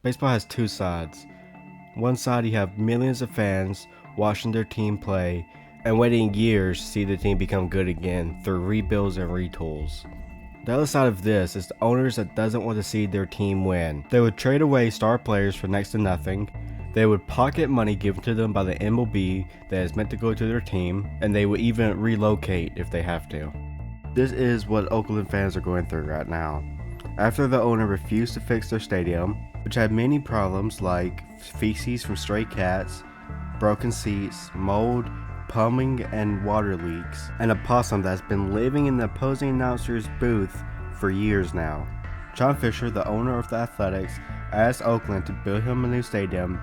Baseball has two sides. One side you have millions of fans watching their team play and waiting years to see the team become good again through rebuilds and retools. The other side of this is the owners that doesn't want to see their team win. They would trade away star players for next to nothing. They would pocket money given to them by the MLB that is meant to go to their team, and they would even relocate if they have to. This is what Oakland fans are going through right now. After the owner refused to fix their stadium, which had many problems like feces from stray cats, broken seats, mold, plumbing and water leaks, and a possum that's been living in the opposing announcer's booth for years now. John Fisher, the owner of the Athletics, asked Oakland to build him a new stadium,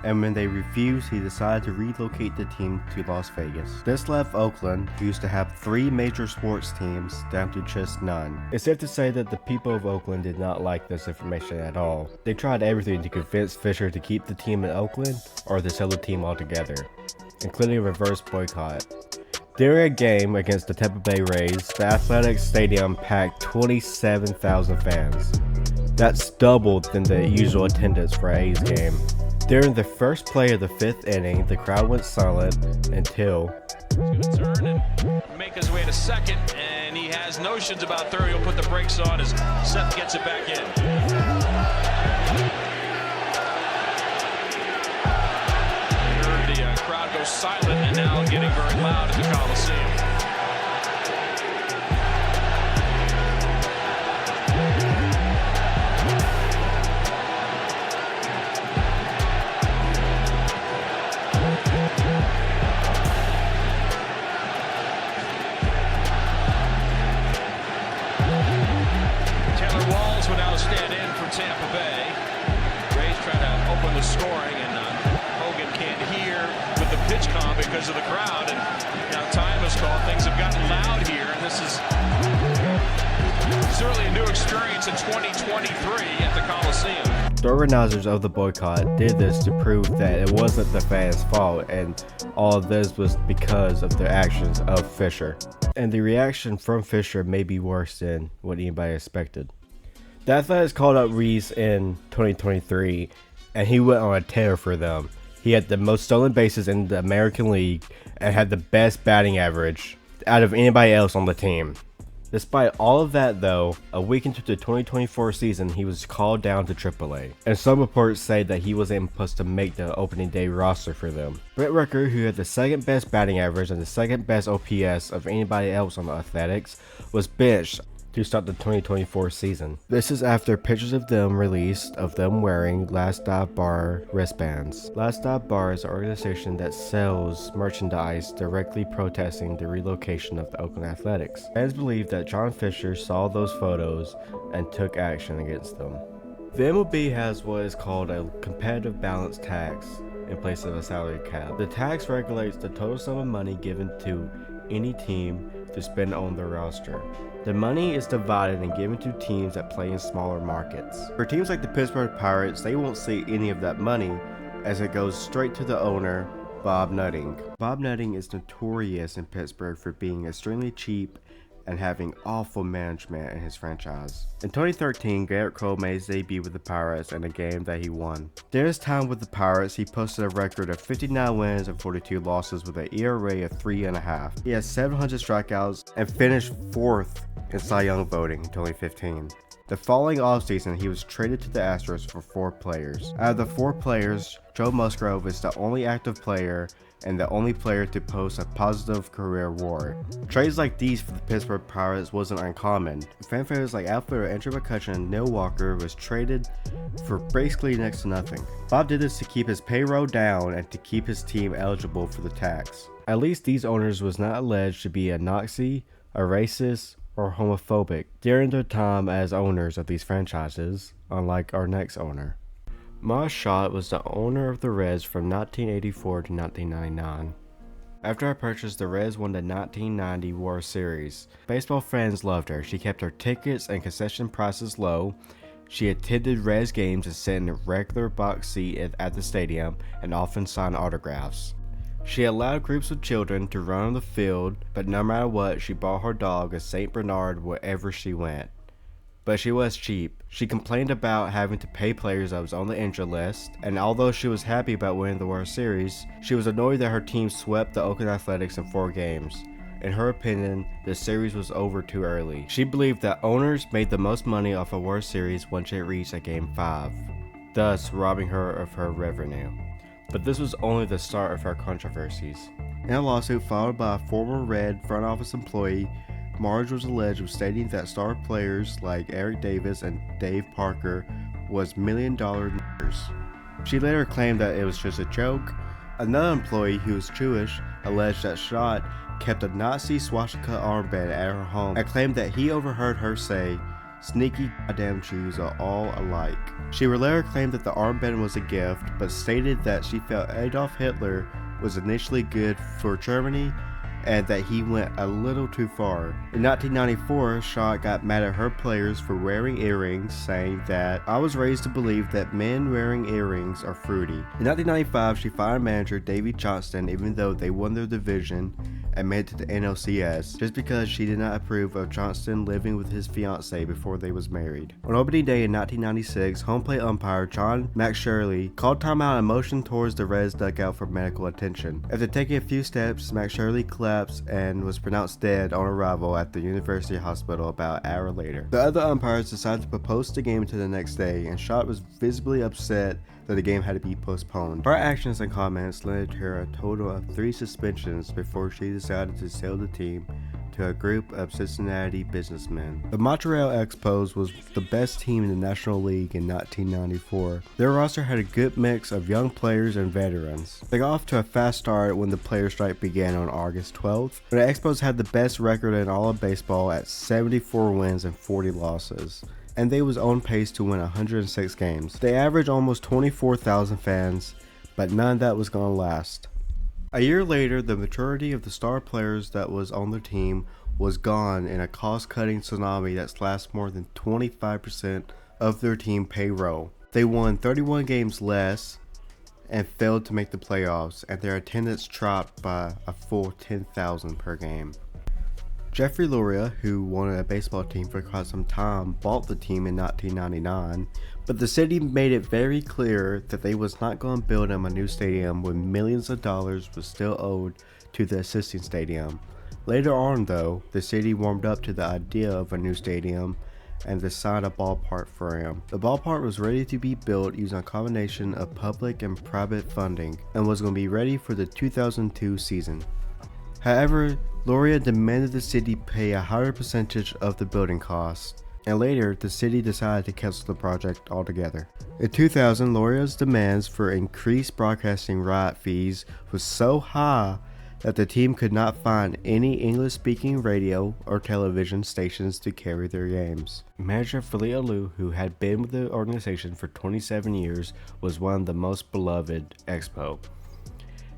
and when they refused, he decided to relocate the team to Las Vegas. This left Oakland, who used to have 3 major sports teams, down to just none. It's safe to say that the people of Oakland did not like this information at all. They tried everything to convince Fisher to keep the team in Oakland or to sell the team altogether, including a reverse boycott. During a game against the Tampa Bay Rays, the Athletics Stadium packed 27,000 fans. That's double than the usual attendance for an A's game. During the first play of the 5th inning, the crowd went silent until He's going to turn and make his way to second, and he has notions about third. He'll put the brakes on as Seth gets it back in. The crowd goes silent and now getting very loud at the Coliseum. Taylor Walls would now stand in for Tampa Bay. Rays trying to open the scoring, and Hogan can't hear with the pitch comm because of the crowd, and now time is called. Things have gotten loud here, and this is certainly a new experience in 2023 at the Coliseum. the organizers of the boycott did this to prove that it wasn't the fans' fault, and all of this was because of the actions of Fisher. And the reaction from Fisher may be worse than what anybody expected. The Athletics called up Reese in 2023, and he went on a tear for them. He had the most stolen bases in the American League and had the best batting average out of anybody else on the team. Despite all of that though, a week into the 2024 season, he was called down to AAA, and some reports say that he wasn't supposed to make the opening day roster for them. Brett Rooker, who had the second best batting average and the second best OPS of anybody else on the Athletics, was benched to start the 2024 season. This is after pictures of them released of them wearing Last Dive Bar wristbands. Last Dive Bar is an organization that sells merchandise directly protesting the relocation of the Oakland Athletics. Fans believe that John Fisher saw those photos and took action against them. The MLB has what is called a competitive balance tax in place of a salary cap. The tax regulates the total sum of money given to any team to spend on their roster. The money is divided and given to teams that play in smaller markets. For teams like the Pittsburgh Pirates, they won't see any of that money as it goes straight to the owner, Bob Nutting. Bob Nutting is notorious in Pittsburgh for being extremely cheap and having awful management in his franchise. In 2013, Garrett Cole made his debut with the Pirates in a game that he won. During his time with the Pirates, he posted a record of 59 wins and 42 losses with an ERA of 3.5. He had 700 strikeouts and finished 4th in Cy Young voting in 2015. The following offseason, he was traded to the Astros for 4 players. Out of the 4 players, Joe Musgrove is the only active player and the only player to post a positive career WAR. Trades like these for the Pittsburgh Pirates wasn't uncommon. Fanfares like outfielder Andrew McCutchen and Neil Walker was traded for basically next to nothing. Bob did this to keep his payroll down and to keep his team eligible for the tax. At least these owners was not alleged to be a Nazi, a racist, or homophobic during their time as owners of these franchises, unlike our next owner. Moss Schott was the owner of the Reds from 1984 to 1999. After her purchase, the Reds won the 1990 World Series. Baseball fans loved her. She kept her tickets and concession prices low. She attended Reds games and sat in a regular box seat at the stadium and often signed autographs. She allowed groups of children to run on the field, but no matter what, she bought her dog a St. Bernard wherever she went. But she was cheap. She complained about having to pay players that was on the injured list, and although she was happy about winning the World Series, she was annoyed that her team swept the Oakland Athletics in 4 games. In her opinion, the series was over too early. She believed that owners made the most money off a World Series once it reached a Game 5, thus robbing her of her revenue. But this was only the start of her controversies. In a lawsuit filed by a former Red front office employee, Marge was alleged of stating that star players like Eric Davis and Dave Parker was million-dollar n***ers. She later claimed that it was just a joke. Another employee who was Jewish alleged that Schott kept a Nazi swastika armband at her home and claimed that he overheard her say, "Sneaky goddamn Jews are all alike." She later claimed that the armband was a gift, but stated that she felt Adolf Hitler was initially good for Germany and that he went a little too far. In 1994, Schott got mad at her players for wearing earrings, saying that, "I was raised to believe that men wearing earrings are fruity." In 1995, she fired manager Davey Johnston even though they won their division and made it to the NLCS, just because she did not approve of Johnston living with his fiancée before they was married. On opening day in 1996, home plate umpire John McShirley called timeout and motioned towards the Reds dugout for medical attention. After taking a few steps, McShirley collapsed and was pronounced dead on arrival at the University Hospital about an hour later. The other umpires decided to post the game to the next day, and Schott was visibly upset that the game had to be postponed. Her actions and comments led to her a total of 3 suspensions before she decided to sell the team to a group of Cincinnati businessmen. The Montreal Expos was the best team in the National League in 1994. Their roster had a good mix of young players and veterans. They got off to a fast start when the player strike began on August 12th. The Expos had the best record in all of baseball at 74 wins and 40 losses. And they was on pace to win 106 games. They averaged almost 24,000 fans, but none of that was gonna last. A year later, the majority of the star players that was on their team was gone in a cost-cutting tsunami that slashed more than 25% of their team payroll. They won 31 games less and failed to make the playoffs, and their attendance dropped by a full 10,000 per game. Jeffrey Loria, who wanted a baseball team for quite some time, bought the team in 1999, but the city made it very clear that they was not going to build him a new stadium when millions of dollars was still owed to the existing stadium. Later on though, the city warmed up to the idea of a new stadium and designed a ballpark for him. The ballpark was ready to be built using a combination of public and private funding and was going to be ready for the 2002 season. However, Loria demanded the city pay a higher percentage of the building costs, and later the city decided to cancel the project altogether. In 2000, Loria's demands for increased broadcasting right fees was so high that the team could not find any English-speaking radio or television stations to carry their games. Manager Philippe Alou, who had been with the organization for 27 years, was one of the most beloved Expo.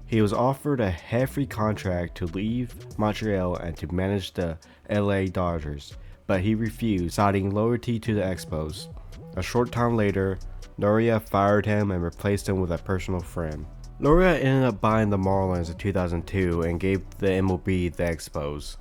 He was offered a hefty contract to leave Montreal and to manage the LA Dodgers, but he refused, citing loyalty to the Expos. A short time later, Loria fired him and replaced him with a personal friend. Loria ended up buying the Marlins in 2002 and gave the MLB the Expos.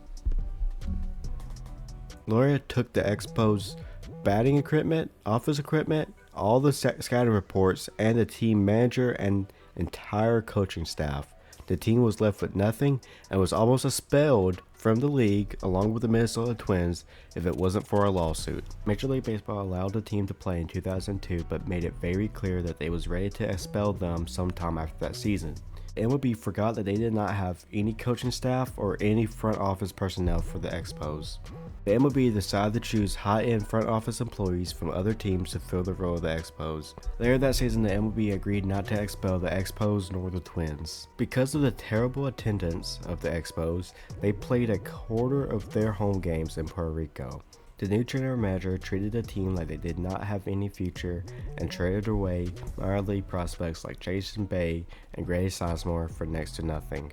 Loria took the Expos' batting equipment, office equipment, all the scouting reports, and the team manager and entire coaching staff. The team was left with nothing and was almost expelled from the league along with the Minnesota Twins if it wasn't for a lawsuit. Major League Baseball allowed the team to play in 2002 but made it very clear that they was ready to expel them sometime after that season. MLB forgot that they did not have any coaching staff or any front office personnel for the Expos. The MLB decided to choose high-end front office employees from other teams to fill the role of the Expos. Later that season, the MLB agreed not to expel the Expos nor the Twins. Because of the terrible attendance of the Expos, they played a quarter of their home games in Puerto Rico. The new general manager treated the team like they did not have any future and traded away minor league prospects like Jason Bay and Grady Sizemore for next to nothing.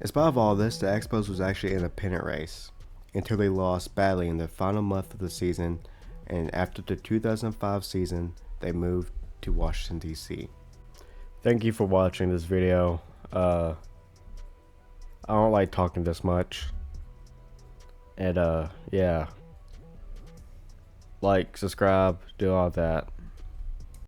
In spite of all this, the Expos was actually in a pennant race until they lost badly in the final month of the season, and after the 2005 season, they moved to Washington, D.C. Thank you for watching this video. I don't like talking this much. And yeah. like, subscribe, do all that.